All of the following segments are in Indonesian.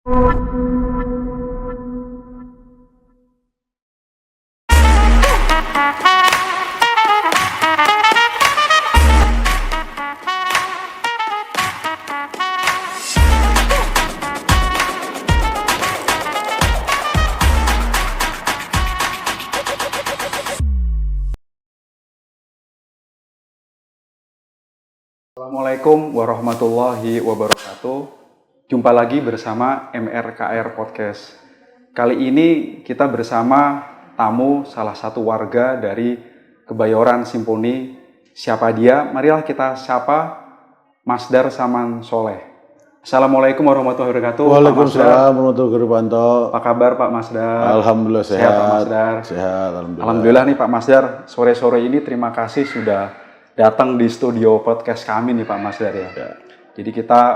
Assalamualaikum warahmatullahi wabarakatuh. Jumpa lagi bersama MRKR Podcast. Kali ini kita bersama tamu salah satu warga dari Kebayoran Simponi. Siapa dia? Marilah kita sapa Masdar Saman Soleh. Assalamualaikum warahmatullahi wabarakatuh. Waalaikumsalam warahmatullahi wabarakatuh. Apa kabar Pak Masdar? Alhamdulillah sehat. Sehat Pak Masdar. Sehat, Alhamdulillah nih Pak Masdar. Sore-sore ini terima kasih sudah datang di studio podcast kami nih Pak Masdar ya. Jadi kita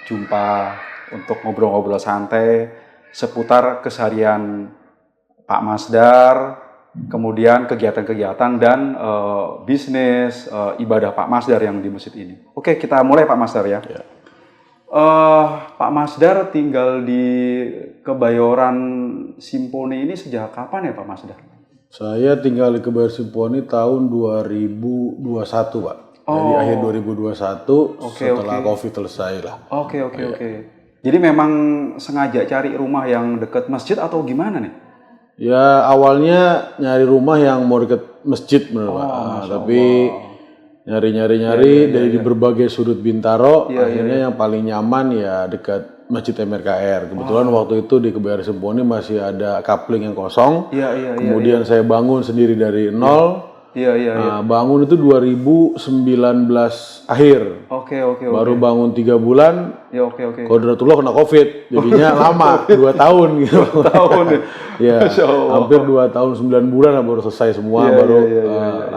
jumpa untuk ngobrol-ngobrol santai seputar keseharian Pak Masdar, kemudian kegiatan-kegiatan dan bisnis ibadah Pak Masdar yang di masjid ini. Oke, kita mulai Pak Masdar ya. Pak Masdar tinggal di Kebayoran Simponi ini sejak kapan ya Pak Masdar? Saya tinggal di Kebayoran Simponi tahun 2021, Pak. Jadi akhir 2021 setelah Covid selesai lah. Oke. Jadi memang sengaja cari rumah yang dekat masjid atau gimana nih? Ya awalnya nyari rumah yang mau dekat masjid bener Pak. Tapi nyari dari berbagai sudut Bintaro, akhirnya yang paling nyaman ya dekat Masjid MRKR. Kebetulan waktu itu di Kebayoran Simponi masih ada kapling yang kosong. Kemudian saya bangun sendiri dari nol. Bangun itu 2019 akhir. Oke. Baru bangun 3 bulan. Kodratullah kena Covid. Jadinya lama, 2 tahun gitu. 2 tahun ya. Hampir 2 tahun 9 bulan baru selesai semua, baru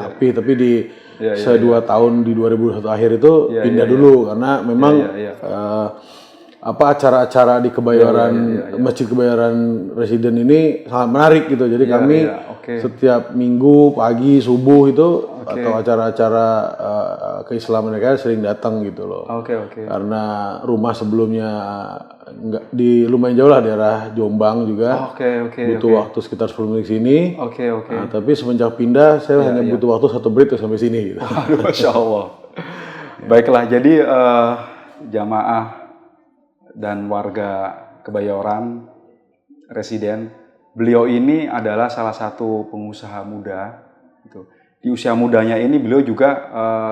rapi. Tapi di 2 tahun di 2021 akhir itu pindah dulu karena memang acara-acara di Kebayoran Masjid Kebayoran Residen ini sangat menarik gitu. Jadi kami setiap minggu pagi subuh itu atau acara-acara keislaman mereka sering datang gitu loh. Karena rumah sebelumnya di lumayan jauh lah, daerah Jombang juga. Butuh waktu sekitar 10 menit sini. Nah, tapi semenjak pindah saya hanya butuh waktu 1 menit sampai sini gitu. Aduh, Masya Allah. Baiklah, jadi jamaah dan warga Kebayoran Residen, beliau ini adalah salah satu pengusaha muda. Gitu. Di usia mudanya ini beliau juga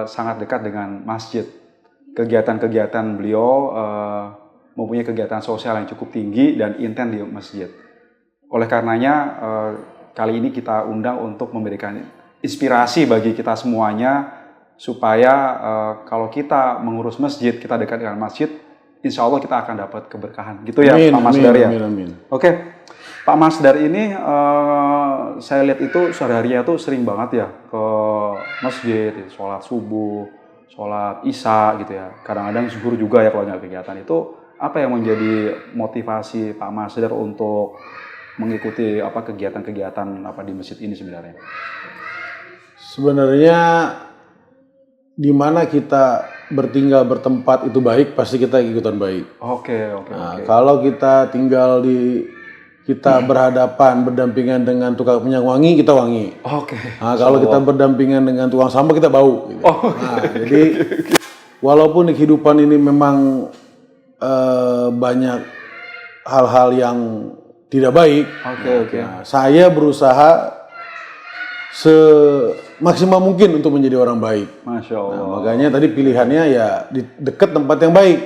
sangat dekat dengan masjid. Kegiatan-kegiatan beliau mempunyai kegiatan sosial yang cukup tinggi dan intens di masjid. Oleh karenanya kali ini kita undang untuk memberikan inspirasi bagi kita semuanya supaya kalau kita mengurus masjid, kita dekat dengan masjid, insya Allah kita akan dapat keberkahan. Gitu ya Pak Masdar ya? Amin. Oke, Pak Masdar ini saya lihat itu sehari-harinya tuh sering banget ya ke masjid, sholat subuh, sholat isya gitu ya. Kadang-kadang zuhur juga ya kalau nggak kegiatan. Itu apa yang menjadi motivasi Pak Masdar untuk mengikuti kegiatan-kegiatan di masjid ini sebenarnya? Sebenarnya di mana kita bertinggal bertempat itu baik, pasti kita ikutan baik. Oke. Kalau kita tinggal kita berhadapan, berdampingan dengan tukang minyak wangi, kita wangi. Kalau kita berdampingan dengan tukang sampah, kita bau. Gitu. Jadi walaupun di kehidupan ini memang banyak hal-hal yang tidak baik, saya berusaha semaksimal mungkin untuk menjadi orang baik. Masya Allah. Makanya tadi pilihannya ya di dekat tempat yang baik.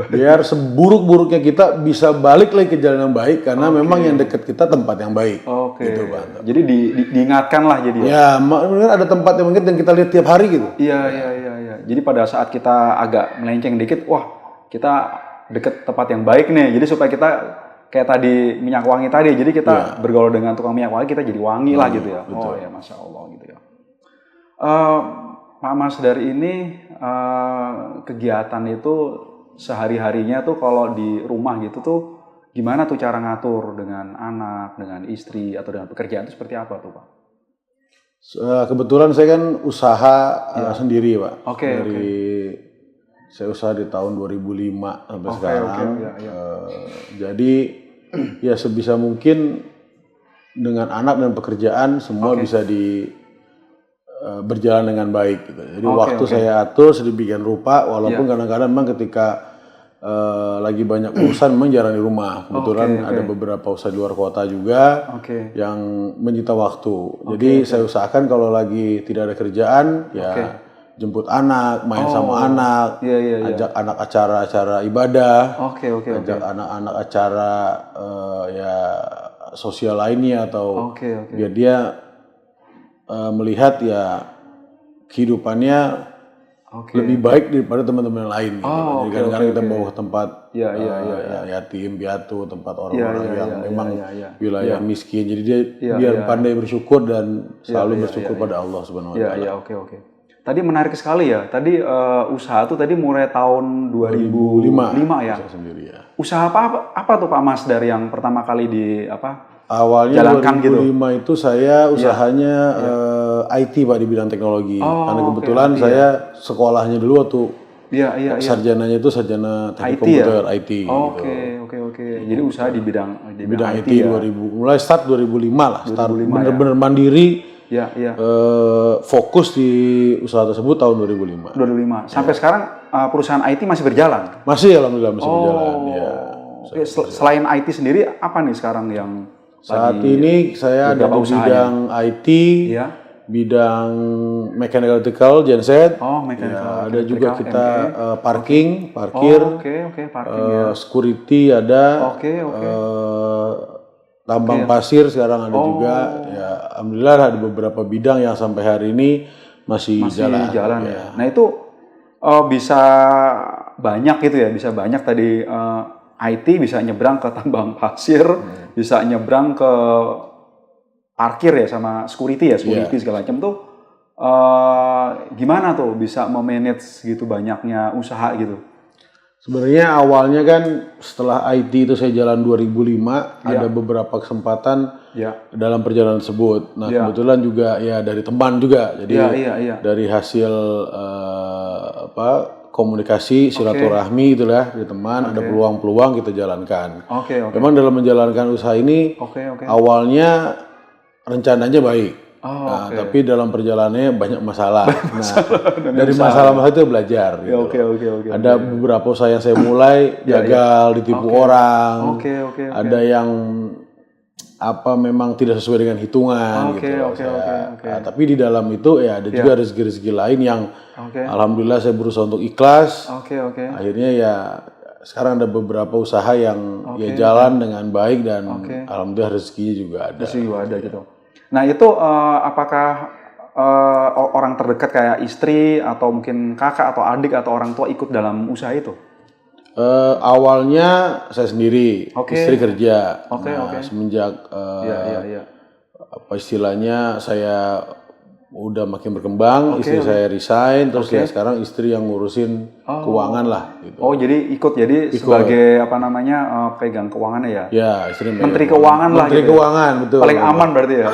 Biar seburuk-buruknya kita bisa balik lagi ke jalan yang baik karena memang yang dekat kita tempat yang baik. Gitu, Pak. Jadi diingatkan lah jadi. Ya, ada tempat yang mungkin yang kita lihat tiap hari gitu. Iya. Jadi pada saat kita agak melenceng dikit, wah kita dekat tempat yang baik nih. Jadi supaya kita kayak tadi minyak wangi tadi, jadi kita bergaul dengan tukang minyak wangi, kita jadi wangi lah gitu ya. Betul. Oh ya, Masya Allah gitu ya. Pak Masdar ini kegiatan itu sehari-harinya tuh kalau di rumah gitu tuh gimana tuh cara ngatur dengan anak, dengan istri, atau dengan pekerjaan itu seperti apa tuh Pak? Kebetulan saya kan usaha sendiri Pak. Dari saya usaha di tahun 2005 sampai sekarang. Jadi ya sebisa mungkin dengan anak dan pekerjaan semua bisa berjalan dengan baik gitu. Jadi waktu saya atur sedemikian rupa, walaupun kadang-kadang memang ketika lagi banyak urusan memang jarang di rumah. Kebetulan ada beberapa usaha di luar kota juga yang menyita waktu. Jadi saya usahakan kalau lagi tidak ada kerjaan ya jemput anak, main sama anak, ajak anak acara-acara ibadah, ajak anak-anak acara ya sosial lainnya atau biar dia melihat ya kehidupannya lebih baik daripada teman-teman lain. Gitu. Jadi kadang-kadang kita bawa ke tempat yatim piatu, tempat orang-orang yang memang wilayah miskin. Jadi dia biar pandai bersyukur dan selalu bersyukur pada Allah Subhanahu Wa Taala. Tadi menarik sekali ya. Tadi usaha tuh tadi mulai tahun 2005 ya. Usaha sendiri ya. Usaha apa tuh Pak Mas dari yang pertama kali awalnya jalankan 2005 itu saya usahanya IT Pak di bidang teknologi. Karena kebetulan saya sekolahnya dulu waktu sarjananya itu sarjana teknik komputer IT. Oke. Jadi usaha di bidang IT ya. Mulai start 2005 lah. Start bener-bener mandiri. Fokus di usaha tersebut tahun 2005. Sampai sekarang perusahaan IT masih berjalan? Masih, alhamdulillah masih berjalan. Ya. Selain IT sendiri, apa nih sekarang yang saat ini saya ada di bidang IT, bidang mechanical electrical, genset. Ada juga kita parkir, security ada. Tambang pasir sekarang ada juga, ya alhamdulillah ada beberapa bidang yang sampai hari ini masih jalan ya. Nah itu bisa banyak gitu ya, bisa banyak tadi IT bisa nyebrang ke tambang pasir, bisa nyebrang ke parkir ya sama security segala macam tuh gimana tuh bisa memanage gitu banyaknya usaha gitu? Sebenarnya awalnya kan setelah IT itu saya jalan 2005 ada beberapa kesempatan dalam perjalanan tersebut. Nah kebetulan juga ya dari teman juga, jadi dari hasil komunikasi silaturahmi itulah dari teman ada peluang-peluang kita jalankan. Memang dalam menjalankan usaha ini awalnya rencananya baik. Tapi dalam perjalanannya banyak masalah. Dari masalah-masalah itu belajar. Gitu. Ada beberapa usaha yang saya mulai gagal, ditipu orang. Ada yang memang tidak sesuai dengan hitungan. Tapi di dalam itu ya ada juga rezeki-rezeki lain yang alhamdulillah saya berusaha untuk ikhlas. Akhirnya ya sekarang ada beberapa usaha yang jalan dengan baik dan alhamdulillah rezekinya juga ada. Gitu. Nah itu apakah orang terdekat kayak istri atau mungkin kakak atau adik atau orang tua ikut dalam usaha itu? Awalnya saya sendiri, istri kerja. Semenjak apa istilahnya saya udah makin berkembang, istri saya resign, terus ya sekarang istri yang ngurusin keuangan lah. Gitu. Jadi ikut sebagai pegang keuangannya ya? Ya, istri Menteri Keuangan lah. Menteri Keuangan, betul. Paling aman berarti ya?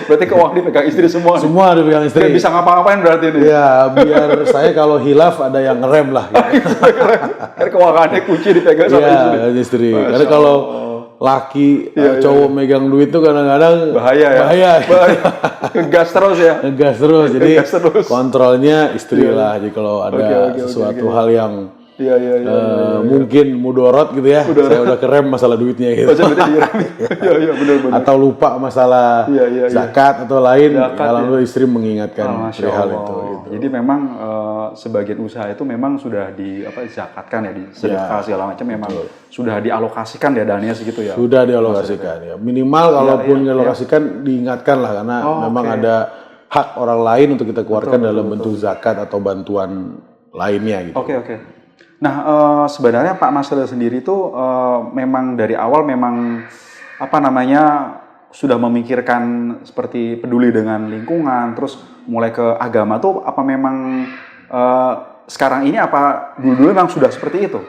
Berarti keuangan dipegang istri semua? Semua dipegang istri. Kayak bisa ngapa-ngapain berarti ini? Ya, biar saya kalau hilaf ada yang ngerem lah. Gitu. Karena keuangannya kunci dipegang sama istri. Karena kalau laki cowok megang duit tuh kadang-kadang bahaya. Ngegas terus ya. Jadi kontrolnya istri lah. Jadi kalau ada sesuatu hal yang mungkin mudorot gitu ya, saya udah kerem masalah duitnya gitu. Bener. Atau lupa masalah zakat atau lain, alhamdulillah istri mengingatkan hal itu. Gitu. Jadi memang sebagian usaha itu memang sudah zakatkan ya, di sedekah segala macam memang sudah dialokasikan ya dananya segitu ya. Sudah dialokasikan ya. Minimal kalaupun dialokasikan diingatkan lah karena memang ada hak orang lain untuk kita keluarkan dalam bentuk zakat atau bantuan lainnya gitu. Oke. Nah, sebenarnya Pak Marcel sendiri tuh memang dari awal memang sudah memikirkan seperti peduli dengan lingkungan, terus mulai ke agama tuh apa memang sekarang ini apa dulu memang sudah seperti itu?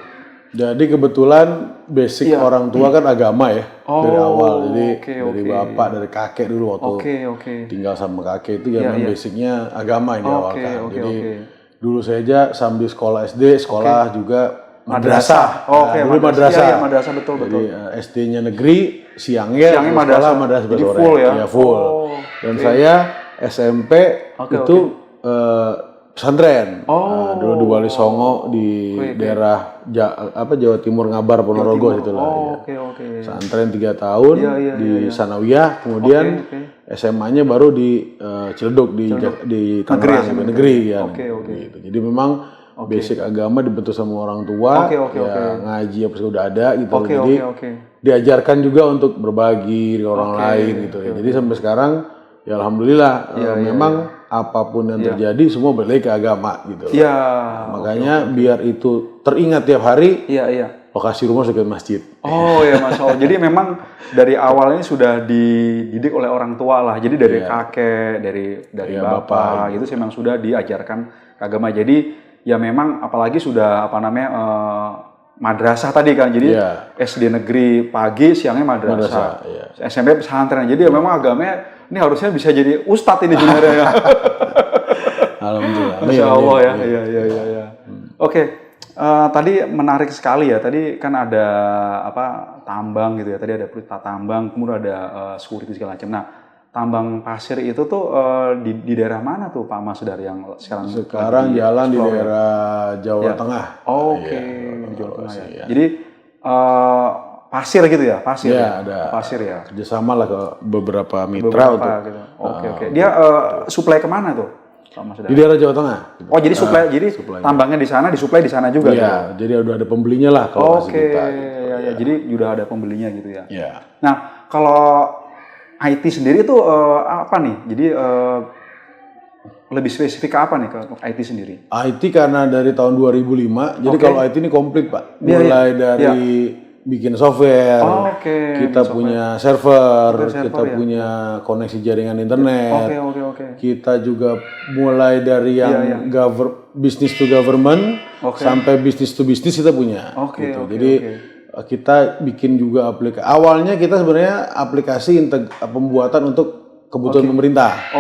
Jadi kebetulan basic orang tua kan agama ya dari awal, jadi dari bapak, dari kakek dulu waktu tinggal sama kakek itu ya basicnya agama ini awal kan. Jadi dulu saya aja sambil sekolah SD, sekolah juga madrasah. Dulu madrasah. Iya, madrasah betul. Jadi SD-nya negeri, siangnya madrasah. Jadi sore. Full ya. Full. Dan saya SMP itu pesantren. Dulu di Wali Songo di daerah Jawa Timur, Ngabar, Ponorogo situ lah. Pesantren 3 tahun di Sanawiyah, kemudian SMA-nya baru di Ciledug di Tangerang negeri ya. Gitu. Jadi memang basic agama dibentuk sama orang tua, ngaji apa sih udah ada gitu. Jadi diajarkan juga untuk berbagi dengan orang lain gitu. Jadi sampai sekarang ya alhamdulillah memang apapun yang terjadi semua balik ke agama gitu. Makanya biar itu teringat tiap hari. Lokasi rumah dekat masjid. Oh ya, Mas. Jadi memang dari awalnya sudah dididik oleh orang tua lah. Jadi dari kakek, dari bapak gitu memang sudah diajarkan agama. Jadi ya memang apalagi sudah madrasah tadi kan. Jadi SD negeri pagi, siangnya madrasah. SMP pesantren. Jadi ya memang agamanya ini harusnya bisa jadi ustadz ini sebenarnya ya. Alhamdulillah. Masya Allah ya. Iya. Oke. Tadi menarik sekali ya. Tadi kan ada tambang gitu ya. Tadi ada pelita tambang, kemudian ada security segala macam. Nah, tambang pasir itu tuh di daerah mana tuh Pak Mas Dar yang sekarang jalan di daerah Jawa Tengah. Di Jawa Tengah ya. Jadi pasir gitu ya, pasir. Ada pasir ya. Kerjasama lah ke beberapa mitra untuk. Gitu. Oke. Dia suplai kemana tuh, Pak Mas Dar? Di daerah Jawa Tengah. Gitu. Oh, jadi jadi tambangnya di sana, disuplai di sana juga. Iya, jadi udah ada pembelinya lah kalau kita. Gitu. Ya. Jadi udah ada pembelinya gitu ya. Nah, kalau IT sendiri tuh apa nih? Jadi lebih spesifik apa nih ke IT sendiri? IT karena dari tahun 2005, jadi kalau IT ini komplit Pak. Mulai dari bikin software, kita punya server, kita punya koneksi jaringan internet, kita juga mulai dari yang business to government sampai business to business kita punya. Jadi kita bikin juga aplikasi. Awalnya kita sebenarnya aplikasi pembuatan untuk kebutuhan pemerintah.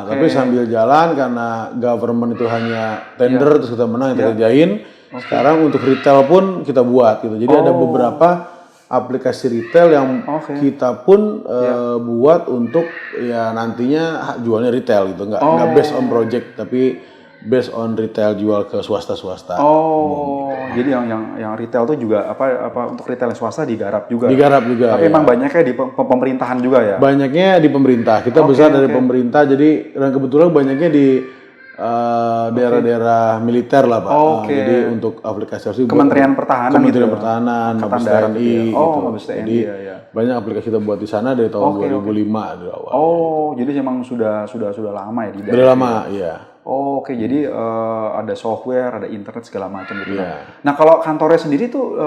Tapi sambil jalan karena government itu hanya tender terus kita menang kita kerjain. Sekarang untuk retail pun kita buat gitu. Jadi ada beberapa aplikasi retail yang kita pun buat untuk ya nantinya jualnya retail gitu. Nggak based on project tapi based on retail jual ke swasta-swasta. Jadi yang retail itu juga untuk retail swasta digarap juga. Digarap juga. Tapi emang banyaknya di pemerintahan juga ya. Banyaknya di pemerintah. Kita besar dari pemerintah. Jadi dan kebetulan banyaknya di daerah-daerah militer lah Pak. Jadi untuk aplikasi Kementerian Pertahanan. Kementerian Pertahanan, Mabes TNI gitu. Mabes TNI. Jadi banyak aplikasi kita buat di sana dari tahun 2005 dari awal. Jadi memang sudah lama ya di daerah. Sudah lama, iya. Jadi ada software, ada internet segala macam gitu. Nah, kalau kantornya sendiri tuh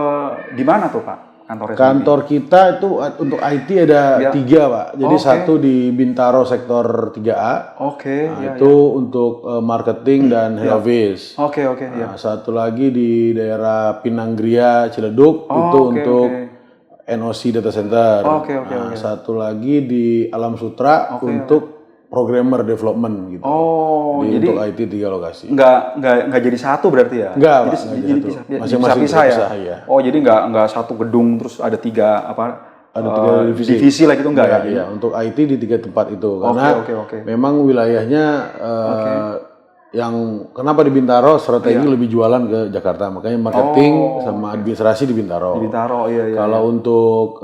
di mana tuh Pak? Kantor kita itu untuk IT ada 3 Pak. Jadi satu di Bintaro sektor 3A. Itu untuk marketing dan head office. Satu lagi di daerah Pinanggria Ciledug itu untuk NOC data center. Satu lagi di Alam Sutra untuk programmer development gitu. Jadi untuk IT 3 lokasi. Nggak jadi satu berarti ya? Nggak, jadi masing-masing pisah ya? Ya. Jadi nggak satu gedung terus ada 3 divisi lah gitu nggak ya? Iya, untuk IT di 3 tempat itu karena memang wilayahnya yang kenapa di Bintaro strategi lebih jualan ke Jakarta, makanya marketing sama administrasi di Bintaro. Kalau untuk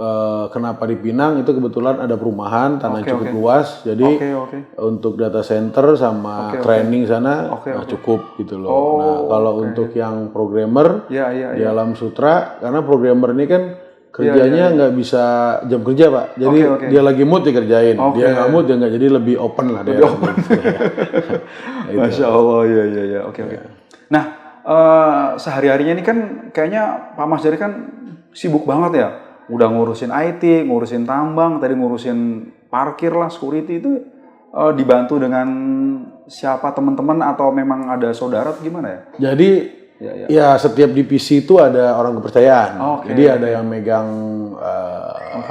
kenapa di Pinang itu kebetulan ada perumahan tanah cukup luas, jadi untuk data center sama training sana cukup gitu loh. Nah kalau untuk yang programmer di Alam Sutra, karena programmer ini kan kerjanya nggak bisa jam kerja Pak, jadi dia lagi mood dia kerjain, dia nggak mood dia nggak, jadi lebih open lah dia. Masya Allah, iya. Oke. Nah, sehari-harinya ini kan kayaknya Pak Mas Dar kan sibuk banget ya, udah ngurusin IT, ngurusin tambang, tadi ngurusin parkir lah, security itu dibantu dengan siapa, teman-teman atau memang ada saudara atau gimana ya? Jadi ya setiap divisi itu ada orang kepercayaan. Jadi ada yang megang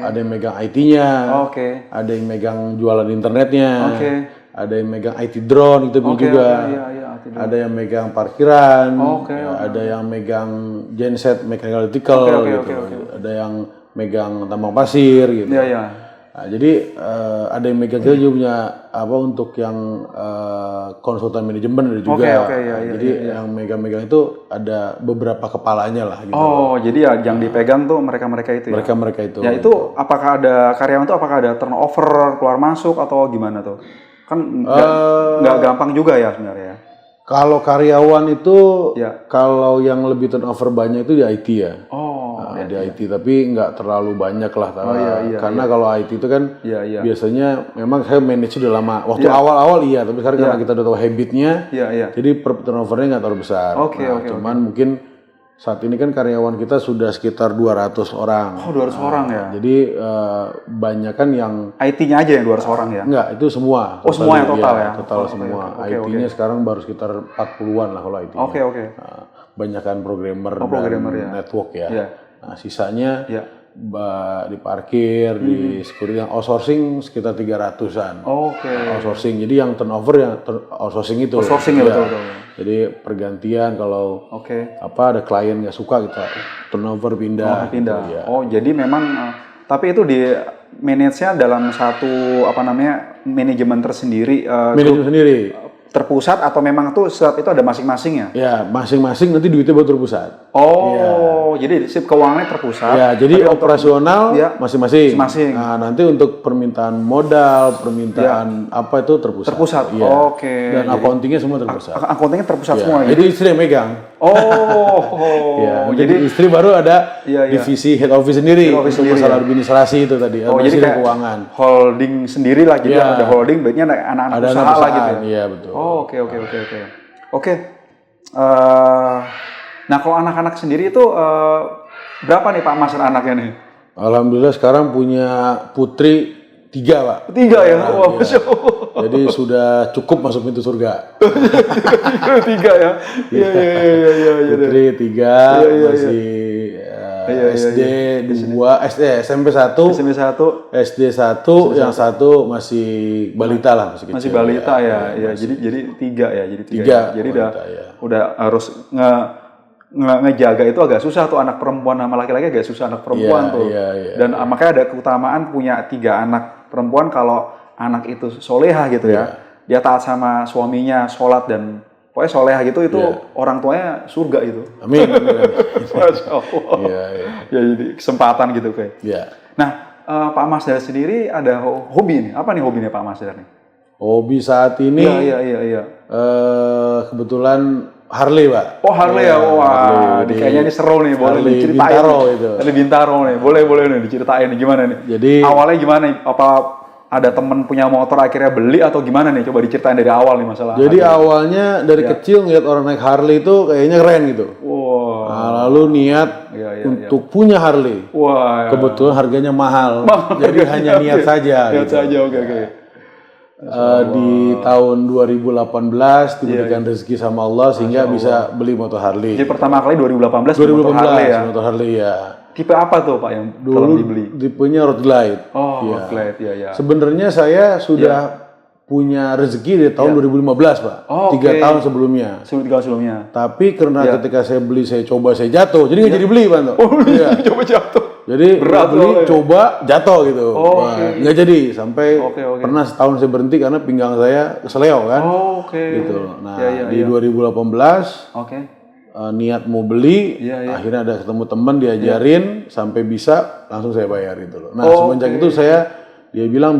ada yang megang IT-nya, ada yang megang jualan internetnya, ada yang megang IT drone itu juga, ada yang megang parkiran, ada yang megang genset mechanical electrical, ada yang megang tambang pasir gitu. Nah, jadi ada yang megang kita juga punya apa untuk yang konsultan manajemen ada juga. Jadi yang megang-megang itu ada beberapa kepalanya lah. Gitu. Oh, jadi ya yang dipegang tuh mereka-mereka itu ya? Mereka-mereka itu. Ya itu apakah ada karyawan tuh apakah ada turnover, keluar masuk atau gimana tuh? Kan nggak gampang juga ya sebenarnya. Kalau karyawan itu, kalau yang lebih turnover banyak itu di IT ya. Di IT, tapi nggak terlalu banyak lah. Karena kalau IT itu kan biasanya memang saya manage udah lama. Waktu awal-awal tapi sekarang karena kita udah tahu habitnya, jadi turnovernya nggak terlalu besar. Cuman mungkin saat ini kan karyawan kita sudah sekitar 200 orang. Oh, 200 orang ya? Jadi banyak kan yang... IT-nya aja yang 200 orang ya? Enggak, itu semua. Oh, semua yang total ya? Total semua. IT-nya sekarang baru sekitar 40-an lah kalau IT-nya. Banyakan programmer dan network ya. Nah, sisanya di parkir, di security, yang outsourcing sekitar 300-an. Outsourcing, jadi yang turnover yang outsourcing itu. Outsourcing ya, betul. Jadi pergantian kalau ada klien nggak suka kita turnover pindah. Pindah. Gitu, Oh, jadi memang tapi itu di manage-nya dalam satu manajemen tersendiri. Manajemen sendiri. Terpusat atau memang tuh saat itu ada masing-masing ya? Ya, masing-masing nanti duitnya baru terpusat. Jadi sip keuangannya terpusat. Ya, jadi operasional masing-masing. Nah, nanti untuk permintaan modal, permintaan apa itu terpusat. Terpusat. Dan accounting-nya semua terpusat. Accounting-nya terpusat semua. Jadi istri yang megang. Jadi istri baru ada divisi head office sendiri. Masalah administrasi itu tadi. Jadi kayak keuangan. Holding sendiri lah. Jadi ada holding, baiknya ada anak-anak usaha lah gitu ya. Iya, betul. Oke. Nah, kalau anak-anak sendiri itu berapa nih Pak Mas anaknya nih? Alhamdulillah sekarang punya putri 3, Pak. 3 ya? Masya Allah. Jadi sudah cukup masuk pintu surga. 3 ya? Iya. Putri 3, masih SD 2, SMP 1, SD 1, yang 1 masih balita lah, masih kecil. Masih balita ya. Jadi 3 ya, jadi 3. Jadi udah harus ngejaga itu agak susah tuh, anak perempuan sama laki-laki agak susah, anak perempuan tuh. Dan makanya ada keutamaan punya 3 anak perempuan kalau anak itu soleha gitu ya. Dia taat sama suaminya, sholat dan pokoknya soleha gitu, itu orang tuanya surga itu. Amin. Masya Allah. Ya, jadi kesempatan gitu kayak. Nah, Pak Masdar sendiri ada hobi nih. Apa nih hobinya Pak Masdar nih? Hobi saat ini? Iya. Kebetulan Harley, Pak. Oh, Harley ya. Wah, kayaknya ini seru nih, boleh diceritain. Bintaro itu. Ada Bintaro nih. Boleh nih diceritain nih gimana nih. Jadi awalnya gimana nih? Apa ada temen punya motor akhirnya beli atau gimana nih? Coba diceritain dari awal nih masalah. Jadi awalnya dari kecil ngeliat orang naik Harley itu kayaknya keren gitu. Nah, lalu niat untuk punya Harley. Kebetulan harganya mahal. Jadi hanya niat saja. Niat saja, oke. Di tahun 2018 diberikan rezeki sama Allah sehingga bisa beli motor Harley. Jadi pertama kali 2018 motor Harley ya? Motor Harley ya. Tipe apa tuh Pak yang dulu dibeli? Tipenya Road Glide. Road Glide, ya. Sebenarnya saya sudah punya rezeki dari tahun 2015, Pak. 3 tahun sebelumnya. 3 tahun sebelumnya. Tapi karena ketika saya beli, saya coba, saya jatuh. Jadi nggak jadi beli, Pak. Coba jatuh. Jadi beli, coba, jatuh gitu. Nggak jadi. Sampai pernah setahun saya berhenti karena pinggang saya keseleo kan. Gitu. Nah, di 2018, niat mau beli, akhirnya ada ketemu teman, diajarin, sampai bisa, langsung saya bayar gitu loh. Nah, semenjak itu dia bilang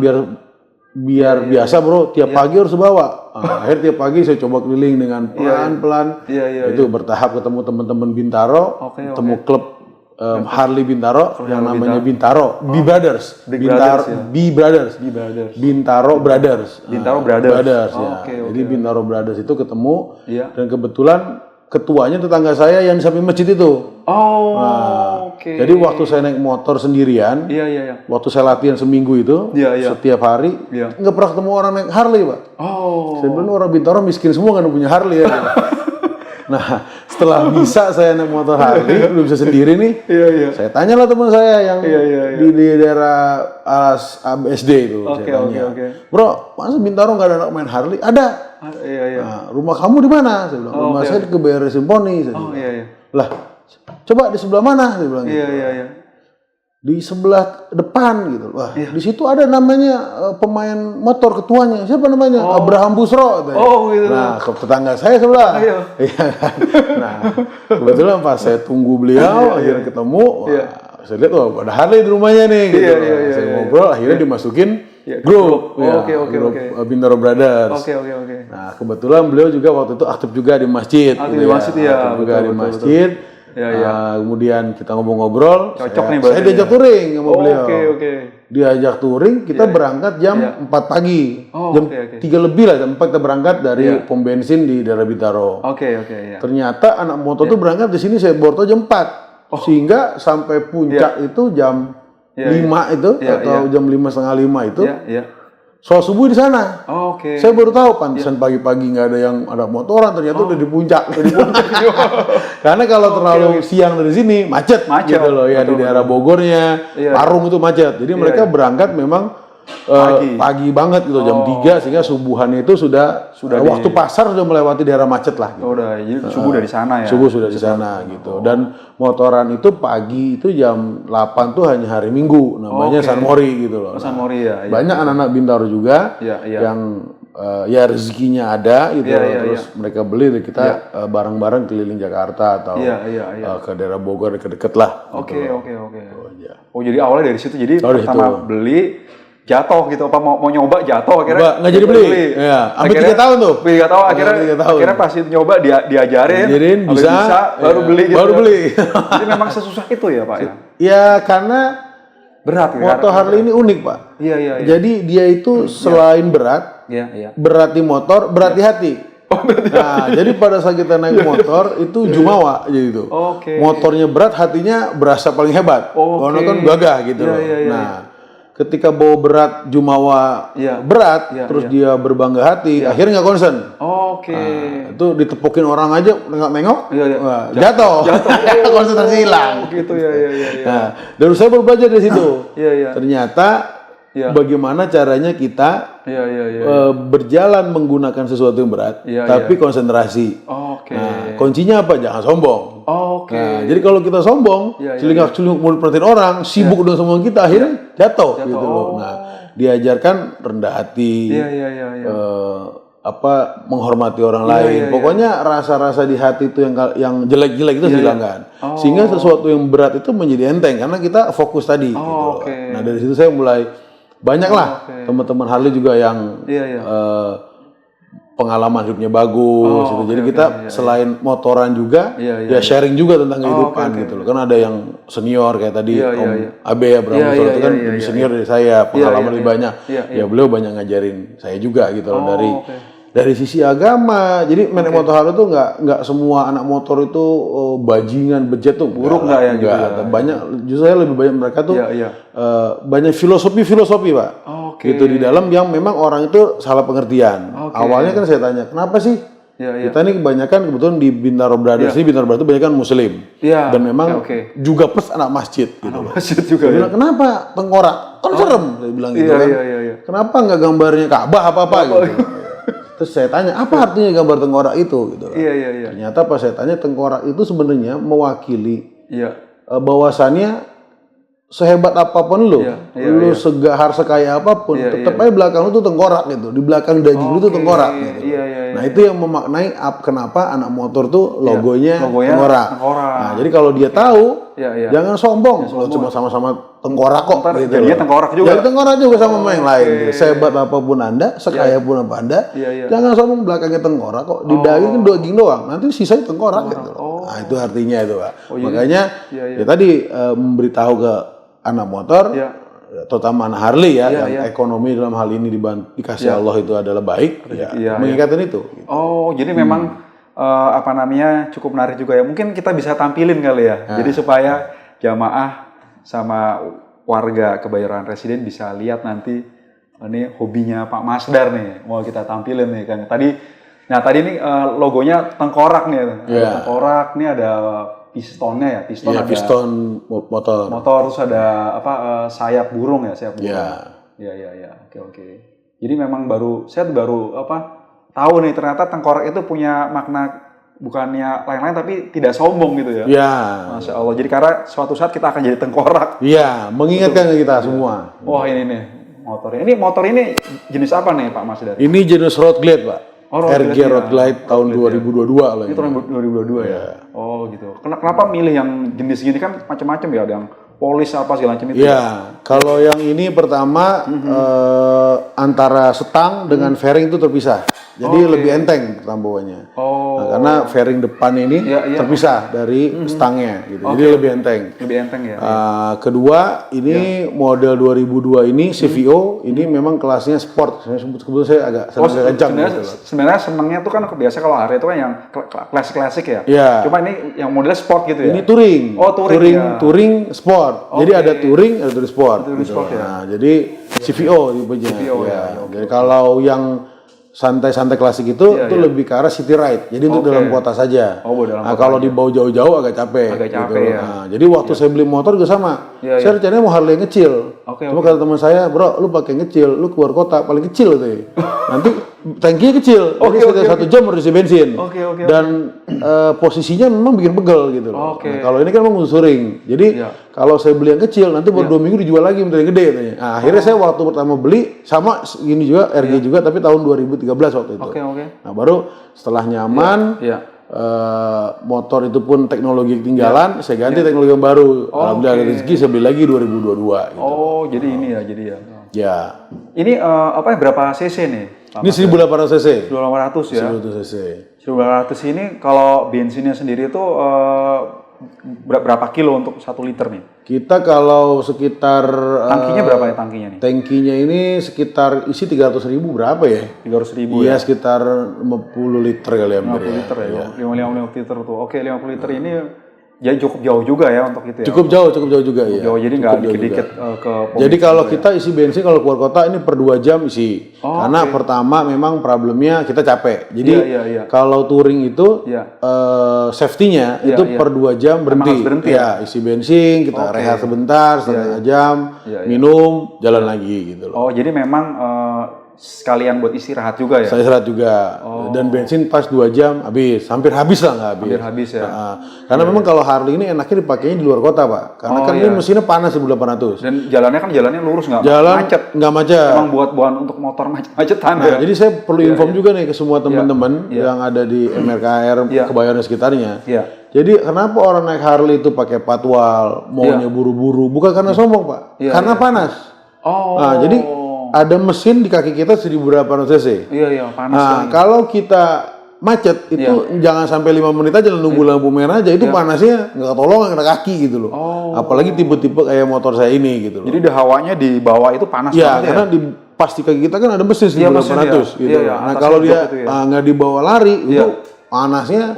biar biasa bro, tiap pagi harus bawa. Akhirnya tiap pagi saya coba keliling dengan pelan-pelan. Itu bertahap ketemu teman-teman Bintaro, ketemu klub Harley Bintaro yang namanya Bintaro, B Brothers. Bintaro Brothers. Jadi Bintaro Brothers itu ketemu dan kebetulan ketuanya tetangga saya yang di samping masjid itu. Jadi waktu saya naik motor sendirian, waktu saya latihan seminggu itu, setiap hari, nggak pernah ketemu orang naik Harley, Pak. Saya bilang orang Bintaro miskin semua kan punya Harley ya. Nah, setelah bisa saya naik motor Harley, udah bisa sendiri nih. Saya tanyalah teman saya yang di daerah Alas ABSD itu. Saya tanya, bro, masa Bintaro nggak ada anak main Harley? Ada. Nah, rumah kamu di mana? Saya bilang, rumah saya di Kebayoran Simponi. Saya bilang, lah, coba di sebelah mana? Saya bilang gitu. Di sebelah depan gitu. Wah, di situ ada namanya pemain motor ketuanya. Siapa namanya? Abraham Busro. Gitu. Nah, ke tetangga saya sebelah. Iya kan? Nah, kebetulan pas saya tunggu beliau, akhirnya ketemu. Wah, saya lihat, wah, ada Harley di rumahnya nih. Gitu. Saya ngobrol, akhirnya dimasukin grup. Grup Bintaro Brothers. Nah, kebetulan beliau juga waktu itu aktif juga di masjid. Aktif juga di masjid. Kemudian kita ngobrol-ngobrol. Cocok nih saya diajak touring sama beliau. Diajak touring, kita berangkat jam 4 pagi. Jam 3 lebih lah, jam 4 kita berangkat dari pom bensin di daerah Bintaro. Ternyata anak motor tuh berangkat di sini saya Borto jam 4. Sehingga sampai puncak itu jam 5 itu atau jam 5:30 itu. Soal subuh di sana. Saya baru tahu pantesan pagi-pagi nggak ada yang ada motoran, ternyata udah di puncak. Karena kalau terlalu siang dari sini macet gitu loh ya, di daerah Bogornya, Parung itu macet. Jadi mereka berangkat memang pagi banget gitu, jam 3 sehingga subuhan itu sudah waktu pasar sudah melewati daerah macet lah. Gitu. Jadi subuh udah di sana ya. Subuh sudah di sana gitu. Dan motoran itu pagi itu jam 8 tuh hanya hari Minggu, namanya San Mori gitu loh. San Mori ya. Banyak anak-anak Bintaro juga yang ya rezekinya ada gitu, terus mereka beli dan kita bareng-bareng keliling Jakarta atau ke daerah Bogor deket-deket lah. Oke. Oh jadi awalnya dari situ, jadi pertama beli jatuh gitu, apa mau nyoba jatuh akhirnya nggak jadi beli. Ya, hampir 3 tahun tuh. 3 tahun akhirnya pas nyoba diajarin bisa baru beli gitu. Baru beli. Jadi memang sesusah itu ya Pak ya? Ya karena berat ya. Motor Harley ini unik Pak. Iya. Jadi dia itu selain berat, berat di motor, berat di hati. Nah, jadi pada saat kita naik motor itu jumawa jadi itu. Motornya berat, hatinya berasa paling hebat. Karena kan gagah gitu loh. Nah, ketika bawa berat jumawa berat, terus dia berbangga hati, akhirnya nggak konsen. Nah, itu ditepukin orang aja nengok-nengok, jatuh. Konsentrasi hilang. Gitu ya. Nah, dan saya baru belajar dari situ. Ternyata bagaimana caranya kita berjalan menggunakan sesuatu yang berat, tapi konsentrasi. Nah, kuncinya apa? Jangan sombong. Nah, jadi kalau kita sombong, celingak-celinguk mulut perhatiin orang, sibuk dengan sombong kita, akhirnya jatuh gitu loh. Nah, diajarkan rendah hati, menghormati orang lain. Pokoknya rasa-rasa di hati itu yang jelek-jelek itu hilangkan. Sehingga sesuatu yang berat itu menjadi enteng karena kita fokus tadi. Gitu loh. Nah, dari situ saya mulai banyaklah teman-teman Harley juga yang pengalaman hidupnya bagus gitu. Jadi kita selain motoran juga sharing juga tentang kehidupan gitu loh. Kan ada yang senior kayak tadi Om Abe Abraham Busro itu kan lebih senior dari saya, pengalaman lebih banyak. Ya beliau banyak ngajarin saya juga gitu loh dari sisi agama. Jadi main motor Harley itu nggak semua anak motor itu bajingan bejat tuh buruk nggak ya gitu. Banyak justru saya lebih banyak mereka tuh banyak filosofi Pak. Gitu di dalam yang memang orang itu salah pengertian. Awalnya kan saya tanya, kenapa sih kita ini kebanyakan kebetulan di Bintaro Brothers ini, Bintaro Brothers itu banyak kan muslim dan memang juga plus anak masjid gitu. Masjid juga. Bilang, kenapa tengkorak? Kan serem, saya bilang gitu kan. Kenapa nggak gambarnya Ka'bah apa gitu? Terus saya tanya, apa artinya gambar tengkorak itu gitu. Ternyata pas saya tanya, tengkorak itu sebenarnya mewakili bahwasannya sehebat apapun lu segahar sekaya apapun, tetap aja belakang lu tuh tengkorak gitu. Di belakang daging lu tuh tengkorak gitu. Nah, itu yang memaknai kenapa anak motor tuh logonya tengkorak. Nah, jadi kalau dia tahu, jangan sombong. Kalau cuma sama-sama tengkorak kok gitu. Jadinya tengkorak juga. Jadi tengkorak juga sama yang lain. Sehebat apapun Anda, sekaya pun apa Anda, jangan sombong belakangnya tengkorak kok. Di daging daging doang, nanti sisanya tengkorak gitu. Nah, itu artinya itu, Pak. Makanya ya tadi memberitahu ke anak motor, terutama anak Harley yang ekonomi dalam hal ini dikasih Allah itu adalah baik, mengingatkan itu. Gitu. Jadi memang cukup menarik juga ya. Mungkin kita bisa tampilin kali ya. Jadi supaya jamaah sama warga Kebayoran Residen bisa lihat nanti ini hobinya Pak Masdar nih. Mau kita tampilin nih kan. Tadi Nah tadi ini logonya tengkorak nih, ada Iya. tengkorak, nih ada pistonnya ya, piston Iya, ada piston motor. terus ada apa sayap burung ya, sayap burung. Iya. Oke. Jadi memang saya baru tahu nih ternyata tengkorak itu punya makna bukannya lain-lain tapi tidak sombong gitu ya. Iya. Masya Allah. Jadi karena suatu saat kita akan jadi tengkorak. Iya, mengingatkan ke kita semua. Wah ini nih motornya. Ini motor ini jenis apa nih Pak Mas dari? Ini jenis Road Glide, Pak. RG Road Glide tahun 2022 loh. Ini tahun 2022 ya. Oh gitu. Kenapa milih yang jenis gini kan macam-macam ya, ada yang polis apa segala macam itu. Iya, kalau yang ini pertama antara setang dengan fairing itu terpisah. Jadi lebih enteng pertambahannya. Nah, karena fairing depan ini terpisah dari stangnya gitu. Jadi lebih enteng. Lebih enteng ya. Kedua, ini model 2002 ini CVO, ini memang kelasnya sport. Kebetulan saya agak kencang. Sebenarnya senangnya tuh kan biasa kalau Harley itu kan yang klasik-klasik ya. Iya. Cuma ini yang modelnya sport gitu ya. Ini touring. Oh, touring. Touring sport. Jadi ada touring, ada touring sport. Touring sport ya. Nah, jadi CVO tipenya. Jadi kalau yang santai-santai klasik itu lebih ke arah city ride. Jadi untuk dalam kota saja. Nah, kalau dibawa jauh-jauh agak capek. Ya. Nah, jadi waktu saya beli motor juga sama. Saya rencananya mau Harley yang kecil. Cuma kata teman saya, bro, lu pakai ngecil, lu keluar kota paling kecil tuh. Nanti tankinya kecil. Jadi sekitar 1 jam harus isi bensin. Dan posisinya memang bikin pegel gitu loh. Nah, kalau ini kan memang touring. Jadi kalau saya beli yang kecil, nanti baru 2 minggu dijual lagi menjadi gede katanya. Nah, akhirnya saya waktu pertama beli sama gini juga RG juga, tapi tahun 2013 waktu itu. Nah, baru setelah nyaman, motor itu pun teknologi ketinggalan, saya ganti teknologi yang baru. Alhamdulillah ada rezeki, saya beli lagi 2022. Gitu. Oh, jadi ini ya, Ya. Ini berapa cc nih? Ini 1800 cc. 1800 ya. 1800 cc. 1800 ini kalau bensinnya sendiri itu berapa kilo untuk 1 liter nih? Kita kalau sekitar tangkinya berapa ya tangkinya nih? Tangkinya ini sekitar isi 300.000 berapa ya? 300.000 ya? Iya, sekitar 50 liter kali ya. 50 liter ya. 50 liter tuh. Oke, 50 liter ini jadi cukup jauh juga ya untuk itu ya. Cukup jauh juga ya. Jauh, jadi nggak dikit-dikit ke pom. Jadi kalau kita isi bensin kalau keluar kota ini per 2 jam isi. Karena pertama memang problemnya kita capek. Jadi kalau touring itu safety-nya itu per 2 jam berhenti. Ya, isi bensin, kita rehat sebentar, setengah jam, minum, jalan lagi gitu loh. Oh, jadi memang sekalian buat istirahat juga ya? Saya istirahat juga. Dan bensin pas 2 jam habis. Hampir habis lah, nggak habis. Hampir habis ya? Karena memang kalau Harley ini enaknya dipakainya di luar kota, Pak. Karena kan ini mesinnya panas 1800. Dan jalannya lurus, nggak macet? Nggak macet. Emang buat untuk motor macetan ya? Jadi saya perlu inform juga nih ke semua teman-teman yang ada di MRKR, Kebayoran dan sekitarnya. Jadi kenapa orang naik Harley itu pakai patwal, maunya buru-buru? Bukan karena sombong, Pak. Karena panas. Nah, jadi ada mesin di kaki kita 1800 cc. Iya, panas. Nah, kalau kita macet itu jangan sampai 5 menit aja nunggu lampu merah aja, itu panasnya nggak ketolongan kena kaki gitu loh. Apalagi tipe-tipe kayak motor saya ini gitu loh. Jadi hawanya di bawah itu panas banget ya? Karena pas di kaki kita kan ada mesin 1800 gitu. Nah, kalau dia nggak dibawa lari itu panasnya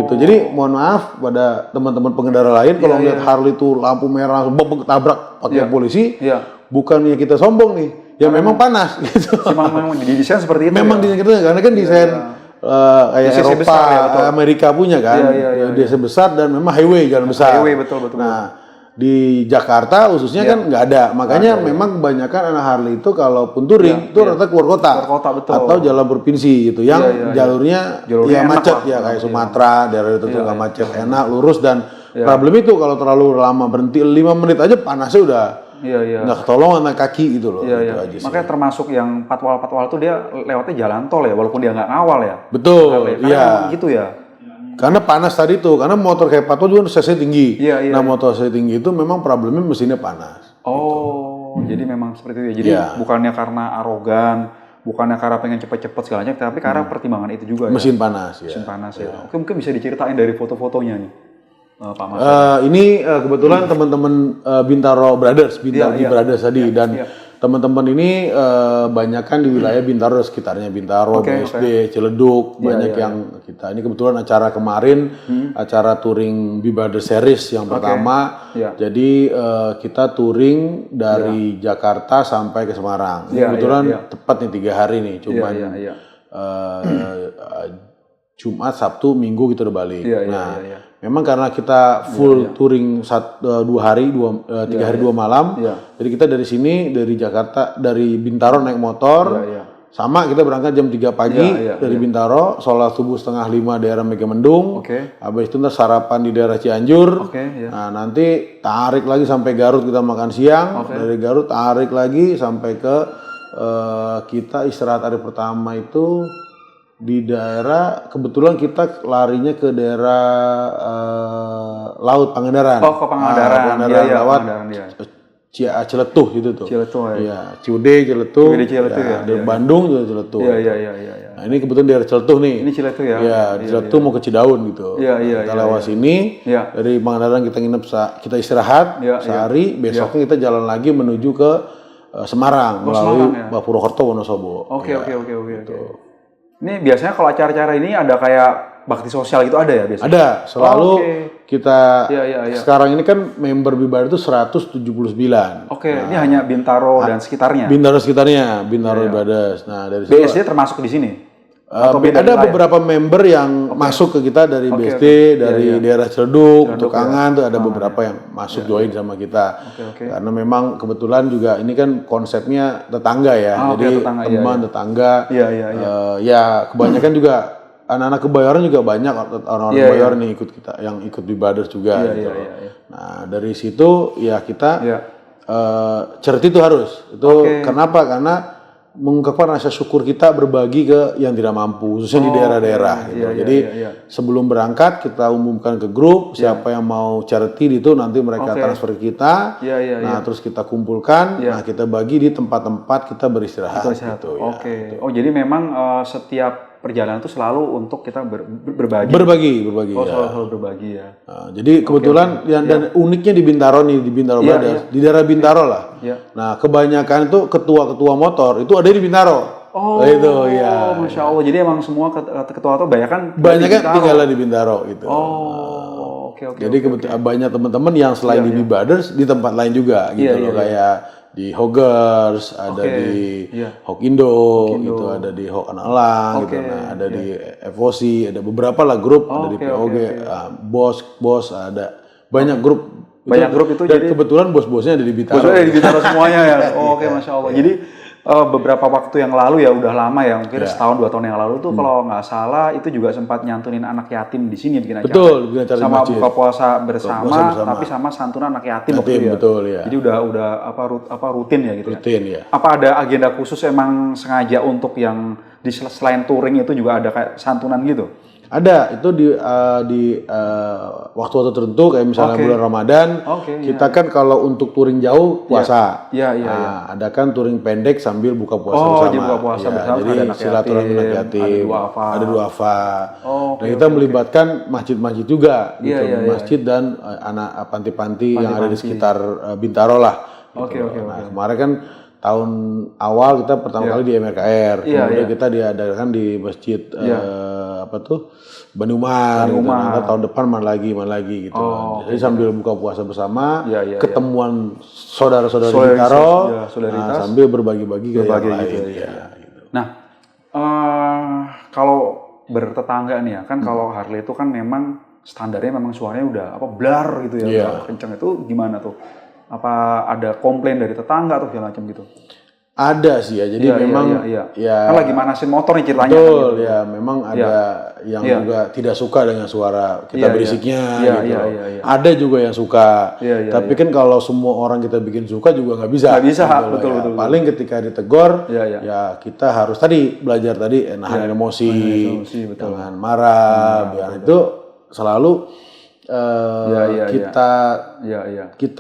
gitu. Jadi mohon maaf pada teman-teman pengendara lain kalau melihat Harley itu lampu merah langsung tabrak pakai polisi, bukannya kita sombong nih. Ya memang panas gitu. Memang didesain seperti itu. Memang desain gitu, karena kan desain kayak Eropa, besar, ya, Amerika punya kan. Desain besar dan memang highway, jalan besar. Highway betul. Nah, di Jakarta khususnya kan nggak ada. Makanya memang kebanyakan anak Harley itu kalaupun touring itu rata keluar kota. Betul. Atau jalan provinsi gitu. Yang jalurnya macet ya kayak Sumatera, daerah itu nggak macet, enak, lurus dan problem itu kalau terlalu lama berhenti 5 menit aja panasnya udah nggak ketolongan sama kaki gitu loh. Gitu makanya termasuk yang patwal-patwal itu dia lewatnya jalan tol ya, walaupun dia nggak ngawal ya. Betul, gitu ya. Karena panas tadi tuh, karena motor kayak patwal juga cc tinggi. Nah motor cc tinggi itu memang problemnya mesinnya panas. Jadi memang seperti itu ya. Jadi bukannya karena arogan, bukannya karena pengen cepet-cepet segala macam, tapi karena pertimbangan itu juga. Mesin panas. Mesin panas ya. Oke, mungkin bisa diceritain dari foto-fotonya nih. Pak Mas. Ini kebetulan teman-teman Bintaro Brothers, Brothers tadi dan teman-teman ini banyakkan di wilayah Bintaro sekitarnya, Bintaro, BSD, Ciledug, banyak yang kita. Ini kebetulan acara kemarin, acara touring Brothers Series yang pertama. Jadi kita touring dari Jakarta sampai ke Semarang. Kebetulan tepat nih 3 hari nih, cuman Jumat, Sabtu, Minggu gitu udah balik. Iya, memang karena kita full touring 3 hari 2 malam. Jadi kita dari sini, dari Jakarta, dari Bintaro naik motor. Sama kita berangkat jam 3 pagi dari Bintaro, sholat subuh 4:30 daerah Megamendung. Habis itu ntar sarapan di daerah Cianjur. Nah nanti tarik lagi sampai Garut kita makan siang. Dari Garut tarik lagi sampai ke kita istirahat hari pertama itu di daerah, kebetulan kita larinya ke daerah Laut Pangandaran. Oh, ke Pangandaran. Lewat Ciletuh gitu tuh. Ciletuh ya. Ciude, Ciletuh. Dari Bandung juga Ciletuh. Iya. Nah, ini kebetulan daerah Ciletuh nih. Ini Ciletuh ya. Iya, Ciletuh mau ke Cidaun gitu. Kita lewat sini. Dari Pangandaran kita nginep, kita istirahat sehari, besoknya kita jalan lagi menuju ke Semarang melalui Purwokerto, Wonosobo. Oke. Ini biasanya kalau acara-acara ini ada kayak bakti sosial gitu ada ya biasanya? Ada, selalu kita sekarang ini kan member Bibadar itu 179. Ini hanya Bintaro dan sekitarnya. Bintaro Bibadar. Nah, dari situ BSD termasuk di sini. Ada beberapa member yang masuk ke kita dari BSD, dari daerah Ciledug, Tukangan tuh ada beberapa yang masuk join sama kita. Karena memang kebetulan juga ini kan konsepnya tetangga ya. Jadi teman tetangga. Ya kebanyakan juga anak-anak Kebayoran juga banyak orang-orang Kebayoran nih ikut kita, yang ikut Bibadar juga gitu. Nah, dari situ ya kita charity itu harus. Itu kenapa? Karena mengungkapkan rasa syukur kita berbagi ke yang tidak mampu, khususnya di daerah-daerah gitu. Jadi sebelum berangkat kita umumkan ke grup siapa yang mau charity itu, nanti mereka transfer ke kita. Nah, terus kita kumpulkan, nah kita bagi di tempat-tempat kita beristirahat gitu. Oh, jadi memang setiap perjalanan itu selalu untuk kita berbagi. Selalu berbagi ya. Nah, jadi kebetulan dan uniknya di Bintaro nih, di Bintaro Brothers, di daerah Bintaro lah. Nah, kebanyakan itu ketua-ketua motor itu ada di Bintaro. Itu ya. Masya Allah. Jadi emang semua ketua itu banyak tinggal di Bintaro gitu. Jadi banyak teman-teman yang selain di Bibaders di tempat lain juga gitu loh, kayak di Hoggers, ada di Hokindo, gitu, ada di Hok Analang, gitu, nah, ada di FOC, ada beberapa lah grup, ada di POG, bos, ada banyak grup. Itu dan jadi kebetulan bos-bosnya ada di Bintaro. Bosnya ada di Bintaro semuanya ya. Masya Allah. Jadi beberapa waktu yang lalu ya, udah lama ya, mungkin setahun 2 tahun yang lalu tuh kalau nggak salah itu juga sempat nyantunin anak yatim di sini bikin acara. Bikin acara sama masjid. buka puasa bersama, tapi sama santunan anak yatim waktu ya. Betul ya. Jadi udah rutin ya gitu. Rutin ya. Apa ada agenda khusus emang sengaja untuk yang selain touring itu juga ada kayak santunan gitu? Ada, itu di waktu-waktu tertentu kayak misalnya bulan Ramadan, kita kan kalau untuk touring jauh puasa. Ada kan touring pendek sambil buka puasa bersama. Buka puasa bersama. Jadi silaturahmi anak yatim, ada duafa. Dan kita melibatkan masjid-masjid juga, gitu. Masjid dan anak panti-panti yang ada di sekitar Bintaro lah. Gitu. Nah, kemarin kan tahun awal kita pertama kali di MRKR, kemudian kita diadakan di masjid Bandumar, gitu. Nah, tahun depan mana lagi gitu. Jadi sambil buka puasa bersama, ketemuan saudara-saudara Bintaro, sambil berbagi-bagi ke yang lain. Gitu. Nah, kalau bertetangga nih ya, kan kalau Harley itu kan memang standarnya memang suaranya udah blar gitu ya, kenceng. Itu gimana tuh? Apa ada komplain dari tetangga atau segala macam gitu? Ada sih ya, jadi memang ya kan lagi manasin motor nih ceritanya. Betul, kan, gitu. Ya memang ada yang juga tidak suka dengan suara kita berisiknya gitu. Ada juga yang suka. Tapi kan kalau semua orang kita bikin suka juga nggak bisa. Nggak bisa, gitu betul. Paling ketika ditegur, ya kita harus belajar nahan emosi, jangan marah, biar itu selalu kita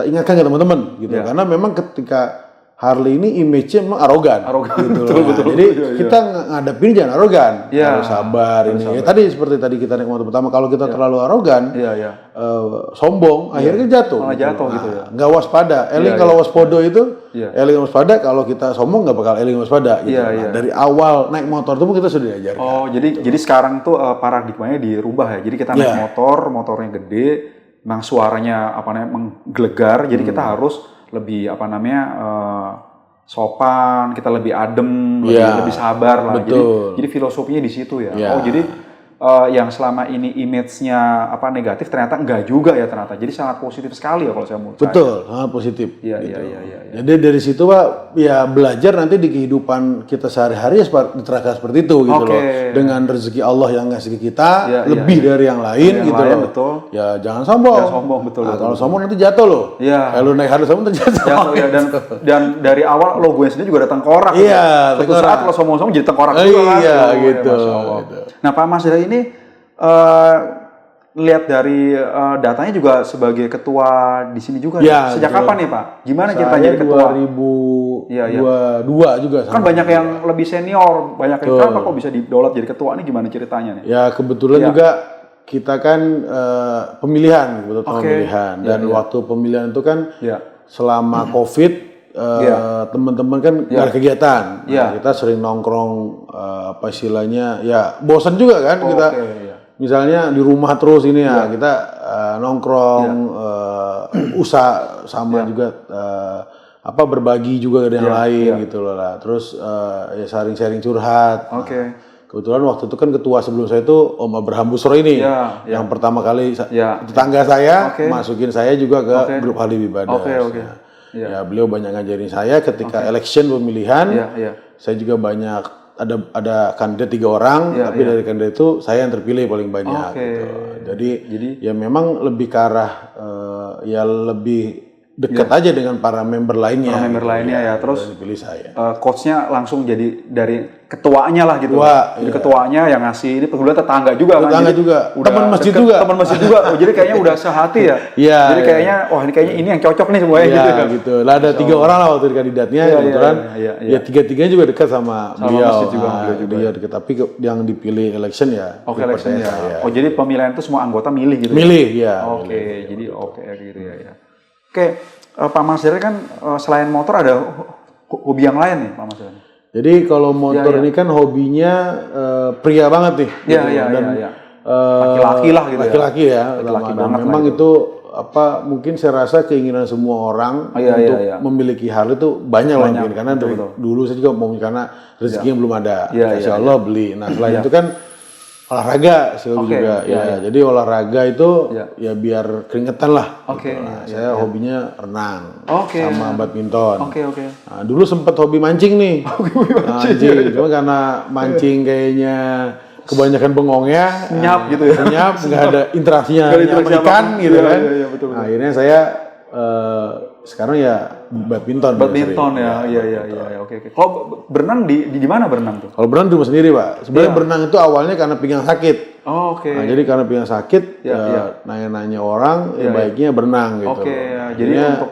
ingatkan ke teman-teman gitu. Karena memang ketika Harley ini image-nya memang arogan gitu. Betul. Jadi kita ngadepin jangan arogan, harus sabar ini. Tadi seperti kita naik motor pertama, kalau kita terlalu arogan, sombong, akhirnya jatuh. Malah jatuh gitu ya. Nggak waspada. Eling kalau waspodo itu, eling waspada. Kalau kita sombong nggak bakal eling waspada. Gitu. Dari awal naik motor itu pun kita sudah diajarkan. Jadi sekarang tuh paradigmanya dirubah ya. Jadi kita naik motornya gede, memang suaranya menggelegar. Jadi kita harus lebih sopan, kita lebih adem, lebih sabar lah. Jadi filosofinya di situ ya. Oh, jadi yang selama ini image-nya negatif ternyata enggak juga ya ternyata. Jadi sangat positif sekali ya kalau saya mau. Betul, sangat positif. Iya. Jadi dari situ Pak, ya belajar nanti di kehidupan kita sehari-hari ya diterapkan seperti itu gitu loh. Dengan rezeki Allah yang ngasih ke kita lebih dari yang lain gitu loh. Betul. Ya jangan sombong. Jangan sombong, betul. Kalau sombong nanti jatuh loh. Iya. Kalau naik harus sombong terjatuh. Ya, dan dari awal logonya sendiri juga ada tengkorak. Iya. Suatu saat kalau sombong-sombong jadi tengkorak juga kan. Iya gitu. Nah Pak Mas Dari ini lihat dari datanya juga sebagai ketua di sini juga. Ya, sejak kapan nih Pak? Gimana kita jadi ketua? 2022 juga. Kan banyak yang lebih senior, banyak yang kenapa kok bisa didaulat jadi ketua ini gimana ceritanya nih? Ya kebetulan juga kita kan pemilihan, pemilihan dan waktu pemilihan itu kan selama COVID teman-teman kan nggak ada kegiatan. Nah, kita sering nongkrong apa istilahnya ya bosan juga kan kita. Misalnya di rumah terus ini kita nongkrong usaha sama juga berbagi juga dengan yang lain gitu loh lah. Terus ya sharing-sharing curhat. Kebetulan waktu itu kan ketua sebelum saya itu Om Abraham Busro ini yang pertama kali tetangga saya masukin saya juga ke grup Habib Ibadah. Ya beliau banyak ngajarin saya ketika election pemilihan. Saya juga banyak ada kandidat 3 orang, tapi dari kandidat itu saya yang terpilih paling banyak. Gitu. Jadi ya memang lebih ke arah ya lebih dekat aja dengan para member lainnya. Terus pilih saya. Coachnya langsung jadi dari ketuanya lah gitu. Jadi ketuanya yang ngasih, ini kebetulan tetangga juga kan. Tetangga juga. Teman masjid juga. Teman masjid juga. Oh, jadi kayaknya udah sehati ya. Jadi kayaknya ini yang cocok nih semuanya gitu. Lah ada 3 orang lah waktu kandidatnya kebetulan. Ya 3-3 juga dekat sama beliau. Beliau dekat, tapi yang dipilih election ya. Election ya. Oh, jadi pemilihan itu semua anggota milih gitu. Milih ya. Jadi gitu ya. Oke, Pak Mas Dari kan selain motor ada hobi yang lain nih Pak Mas Dari. Jadi kalau motor ini kan hobinya pria banget nih. Laki-laki lah gitu. Laki-laki ya. Laki-laki banget. Memang itu mungkin saya rasa keinginan semua orang untuk memiliki hal itu banyak lah mungkin karena dulu saya juga mau karena rezekinya belum ada. Insya Allah beli. Nah selain itu kan olahraga juga jadi olahraga itu ya biar keringetan lah. Saya hobinya renang sama badminton. Nah, dulu sempat hobi mancing nih. Mancing, cuma karena mancing kayaknya kebanyakan bengongnya senyap gitu ya. Senyap, nggak ada interaksinya sama ikan gitu kan. Betul. Nah, akhirnya saya sekarang ya badminton ya. Oke. Kalau berenang di mana berenang tuh? Kalau berenang di rumah sendiri, Pak. Sebenarnya berenang itu awalnya karena pinggang sakit. Nah, jadi karena pinggang sakit nanya-nanya orang baiknya berenang gitu. Jadi untuk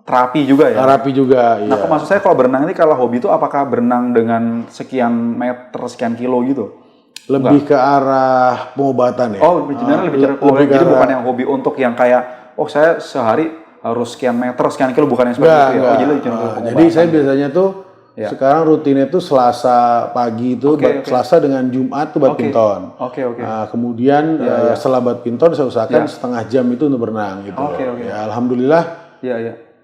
terapi juga ya. Terapi juga, iya. Nah, maksud saya kalau berenang ini kalau hobi itu apakah berenang dengan sekian meter, sekian kilo gitu? Lebih ke arah pengobatan ya. Oh, lebih cara pengobatan. Jadi bukan yang hobi untuk yang kayak saya sehari harus sekian meter, sekian kilo, bukan yang seperti itu ya. Jadi saya biasanya tuh sekarang rutinnya tuh Selasa pagi itu Selasa dengan Jumat tuh badminton. Nah, kemudian setelah badminton saya usahakan setengah jam itu untuk berenang gitu. Ya alhamdulillah.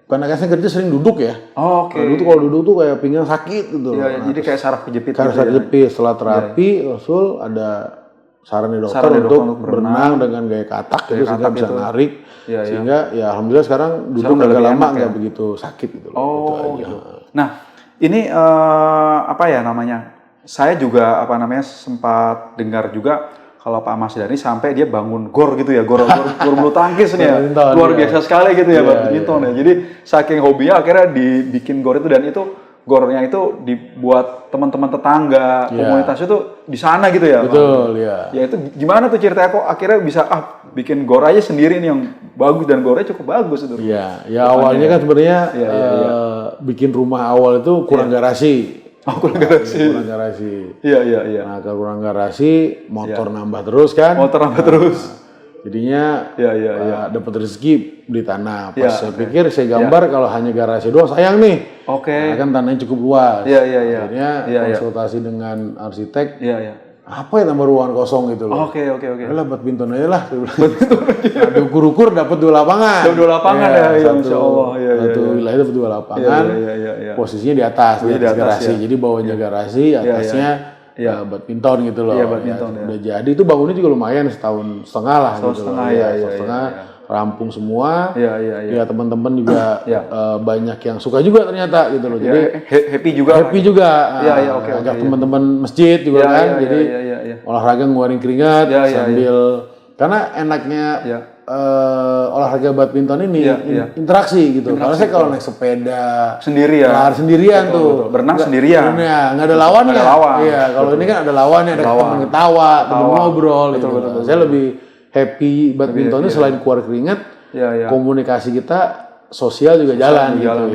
Karena kan saya kerja sering duduk ya. Kalau duduk tuh kayak pinggang sakit gitu. Jadi kayak saraf kejepit. Saraf kejepit. Setelah terapi Rasul ada saran dari dokter untuk berenang dengan gaya katak gitu sehingga bisa narik. Sehingga ya alhamdulillah sekarang duduk agak lama nggak begitu sakit gitu. Gitu. Nah, ini saya juga sempat dengar juga kalau Pak Mas Dari sampai dia bangun gor gitu ya, gor bulu tangkis nih ya. Luar biasa sekali gitu ya badminton ya. Jadi saking hobinya akhirnya dibikin gor itu, dan itu gornya itu dibuat teman-teman tetangga, komunitas itu di sana gitu ya. Betul, Ya itu gimana tuh ceritanya kok akhirnya bisa bikin gor aja sendiri nih yang bagus, dan gornya cukup bagus itu. Ya awalnya kan sebenarnya bikin rumah awal itu kurang garasi. Kurang garasi. Iya. Nah, kalau kurang garasi, motor nambah terus kan? Jadinya dapat rezeki beli tanah. Pas saya pikir saya gambar kalau hanya garasi doang sayang nih. Nah, kan tanahnya cukup luas. Akhirnya konsultasi dengan arsitek. apa ya tambah ruangan kosong gitu loh. Oke. Lah badminton aja lah. Ada ukur-ukur dapat 2 lapangan. Dapat 2 lapangan ya, Masya Allah. Satu wilayah dapat 2 lapangan. Posisinya di atas, di garasi. Ya. Jadi bawahnya garasi, atasnya badminton gitu loh. Iya, badminton. Udah jadi itu bangunnya juga lumayan setahun setengah lah gitu. Setengah rampung semua. Iya. Teman-teman juga banyak yang suka juga ternyata gitu loh. Jadi happy juga. Oke. Ajak teman-teman masjid juga kan. Jadi olahraga ngeluarin keringat sambil karena enaknya olahraga badminton ini interaksi gitu. Kalau saya kalau naik sepeda sendiri ya. Lari sendirian tuh. Berenang sendirian. Nggak ada lawannya. Iya, kalau ini kan ada lawannya, ada teman ketawa, teman ngobrol gitu. Saya lebih happy badmintonnya selain keluar keringat, komunikasi kita sosial juga jalan gitu.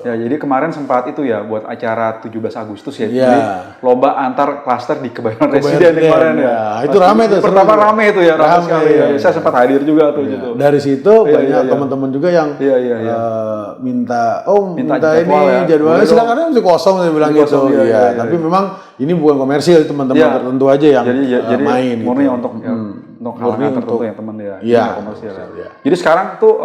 Ya, jadi kemarin sempat itu ya buat acara 17 Agustus ya. Jadi lomba antar klaster di Kebayoran Residen kemarin ya. Itu ramai tuh. Pertama ramai itu ya, ramai sekali ya. Saya sempat hadir juga tuh gitu. Dari situ banyak teman-teman juga yang minta ini jadwalnya silakan aja masih kosong saya bilang gitu. Tapi memang ini bukan komersil, teman-teman tertentu aja yang main. Murni gitu. untuk hal tertentu ya teman ya. Iya. Komersil ya. Jadi sekarang tuh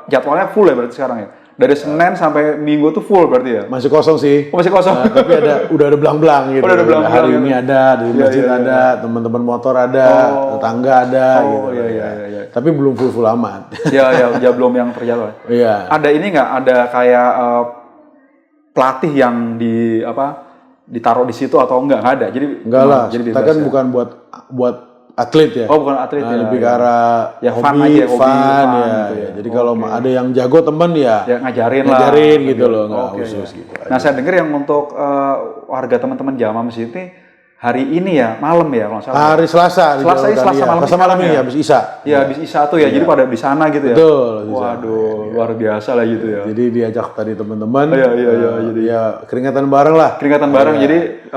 jadwalnya full ya berarti sekarang ya. Dari Senin sampai Minggu tuh full berarti ya? Masih kosong sih. Masih kosong. Tapi udah ada belang-belang gitu. Udah ada belang-belang. Hari ini ada, di masjid ada, teman-teman motor ada, tetangga ada gitu. Iya. Tapi belum full amat. Iya, belum yang terjadwal. Iya. Ada ini nggak? Ada kayak pelatih yang ditaruh di situ atau enggak? Nggak ada. Jadi enggak lah. Jadi kita kan bukan buat atlet ya. Oh, bukan atlet ya. Lebih ke arah hobi, fun ya. Jadi kalau ada yang jago teman ya ngajarin gitu loh, nggak khusus gitu. Nah, saya dengar yang untuk warga teman-teman Jamaah Masjid ini hari ini ya malam ya kalau salah. Hari Selasa malam ini ya habis Isya. Iya, habis Isya tuh ya. Jadi pada di sana gitu ya. Betul. Waduh, luar biasa lah gitu ya. Jadi diajak tadi teman-teman. Jadi ya keringatan bareng lah. Jadi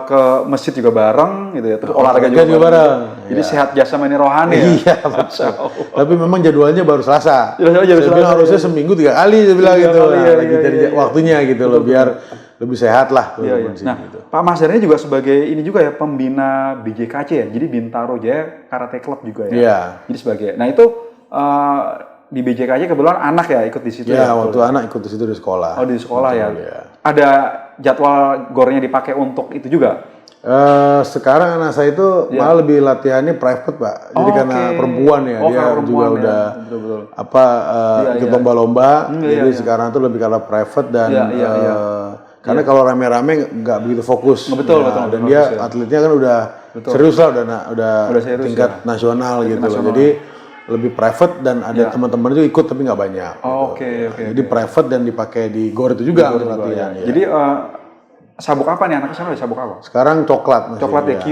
ke masjid juga bareng gitu ya. Terus olahraga juga bareng. Jadi sehat jasmani rohani ya. Iya, betul. Tapi memang jadwalnya baru Selasa. Harusnya seminggu 3 kali saya bilang gitu. Lagi cari waktunya gitu loh biar lebih sehat lah. Nah, Pak Mazhar ini juga sebagai ini juga ya pembina BJKC ya. Jadi Bintaro Jaya Karate Club juga ya. Iya. Jadi sebagai. Nah, itu di BJKC kebetulan anak ya ikut di situ ya. Iya, waktu anak ikut di situ di sekolah. Oh, di sekolah ya. Ada jadwal gornya dipakai untuk itu juga. Sekarang anak saya itu malah lebih latihannya private, Pak. Jadi karena perempuan ya, dia juga udah ikut lomba-lomba. Jadi sekarang tuh lebih karena private dan karena kalau rame-rame nggak begitu fokus. Betul. Dan dia atletnya kan udah serius lah, udah tingkat nasional gitu loh. Jadi lebih private dan ada teman-teman juga ikut tapi nggak banyak. Jadi private dan dipakai di GOR itu juga untuk latihan. Jadi sabuk apa nih anaknya sekarang? Sabuk apa? Sekarang coklat. Coklat ya, Q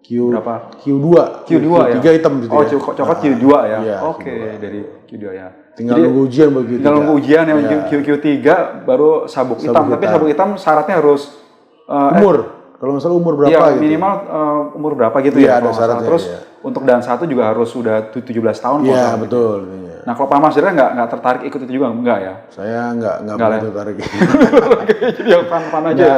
berapa? Q2 ya? 3 hitam gitu. Coklat Q2 ya? Dari Q2 ya. Tinggal nunggu ujian begitu. Tinggal nunggu ujian yang Q3 baru sabuk hitam. Tapi sabuk hitam syaratnya harus umur. Kalau nggak salah umur berapa gitu? Minimal umur berapa gitu ya? Ada syaratnya. Terus untuk dan 1 juga harus sudah 17 tahun. Iya, betul. Nah, kalau Pak Mazhar nggak tertarik ikut itu juga enggak ya? Saya nggak tertarik. Jadi yang fun aja ya.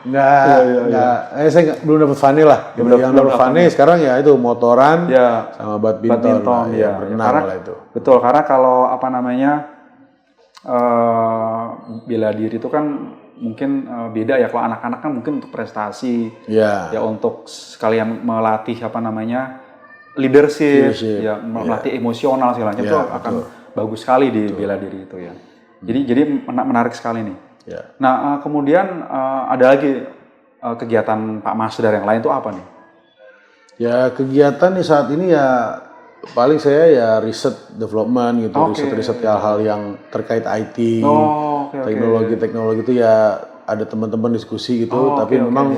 Nggak. Saya belum dapat funny lah. Yang dapat funny sekarang ya itu motoran sama badminton ya. Berenang lah itu. Betul, karena kalau bela diri itu kan mungkin beda ya. Kalau anak-anak kan mungkin untuk prestasi, ya untuk sekalian melatih leadership, ya melatih emosional segala macam itu akan bagus sekali di bela diri itu ya. Jadi menarik sekali nih. Nah, kemudian ada lagi kegiatan Pak Mazhar yang lain itu apa nih? Ya kegiatan nih saat ini ya paling saya ya riset development gitu, riset hal-hal yang terkait IT, teknologi itu ya ada teman-teman diskusi gitu, tapi memang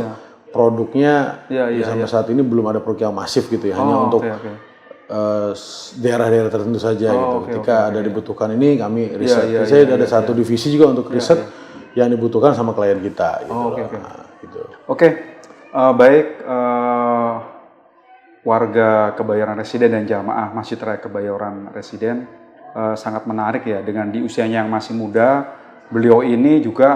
produknya sampai saat ini belum ada produk yang masif gitu ya, hanya untuk daerah-daerah tertentu saja gitu. Ketika ada dibutuhkan ini kami riset. Saya ada satu divisi juga untuk riset yang dibutuhkan sama klien kita. Gitu. Baik. Warga Kebayoran Residen dan jamaah Masjid Raya Kebayoran Residen sangat menarik ya dengan di usianya yang masih muda, beliau ini juga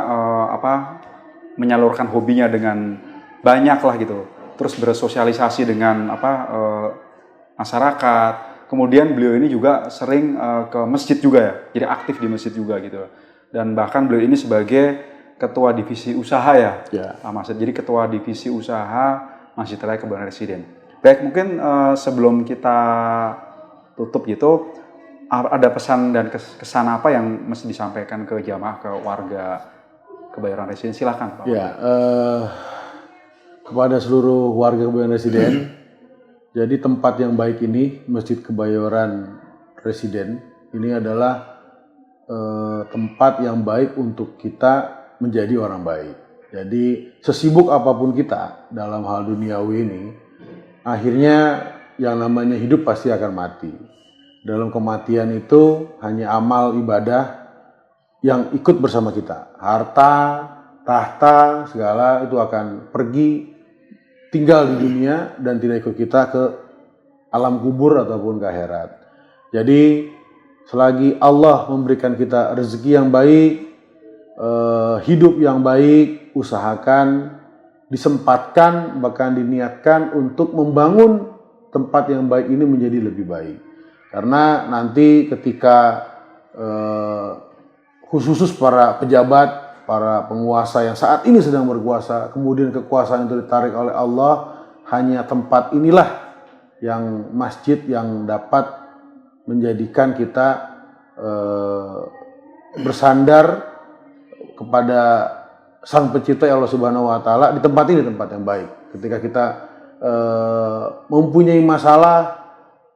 menyalurkan hobinya dengan banyak lah gitu. terus bersosialisasi dengan masyarakat. Kemudian beliau ini juga sering ke masjid juga ya, jadi aktif di masjid juga gitu. Dan bahkan beliau ini sebagai ketua divisi usaha ya, Pak Masud. Jadi ketua divisi usaha Masjid Raya Kebayoran Residen. Baik, mungkin sebelum kita tutup gitu, ada pesan dan kesan apa yang mesti disampaikan ke jamaah, ke warga Kebayoran Residen? Silakan Pak. Ya, kepada seluruh warga Kebayoran Residen, jadi tempat yang baik ini, Masjid Kebayoran Residen, ini adalah tempat yang baik untuk kita menjadi orang baik. Jadi sesibuk apapun kita dalam hal duniawi ini, akhirnya yang namanya hidup pasti akan mati. Dalam kematian itu hanya amal ibadah yang ikut bersama kita. Harta, tahta, segala itu akan pergi, tinggal di dunia dan tidak ikut kita ke alam kubur ataupun ke akhirat. Jadi selagi Allah memberikan kita rezeki yang baik, hidup yang baik, usahakan, disempatkan, bahkan diniatkan untuk membangun tempat yang baik ini menjadi lebih baik. Karena nanti ketika khusus para pejabat, para penguasa yang saat ini sedang berkuasa, kemudian kekuasaan itu ditarik oleh Allah, hanya tempat inilah yang masjid yang dapat menjadikan kita bersandar kepada Sang Pencipta Allah Subhanahu wa taala. Di tempat ini tempat yang baik. Ketika kita mempunyai masalah,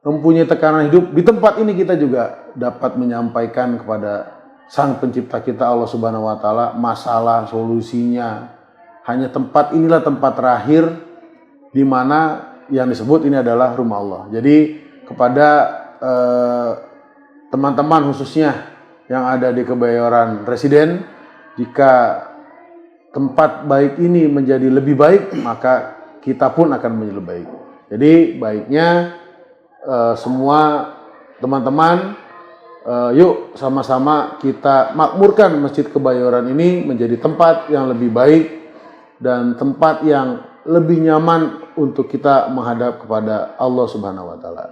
mempunyai tekanan hidup, di tempat ini kita juga dapat menyampaikan kepada Sang Pencipta kita Allah Subhanahu wa taala masalah, solusinya. Hanya tempat inilah tempat terakhir di mana yang disebut ini adalah rumah Allah. Jadi kepada teman-teman khususnya yang ada di Kebayoran Residen, jika tempat baik ini menjadi lebih baik, maka kita pun akan menjadi lebih baik. Jadi baiknya semua teman-teman, yuk sama-sama kita makmurkan Masjid Kebayoran ini menjadi tempat yang lebih baik dan tempat yang lebih nyaman untuk kita menghadap kepada Allah Subhanahu wa taala.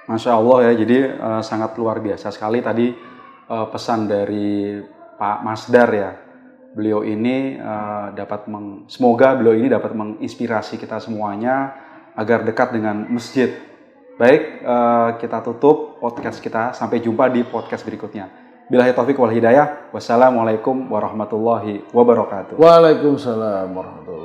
Masya Allah ya, jadi sangat luar biasa sekali tadi pesan dari Pak Masdar ya. Beliau ini semoga beliau ini dapat menginspirasi kita semuanya agar dekat dengan masjid. Baik, kita tutup podcast kita. Sampai jumpa di podcast berikutnya. Billahi taufiq wal hidayah. Wassalamualaikum warahmatullahi wabarakatuh. Waalaikumsalam warahmatullahi wabarakatuh.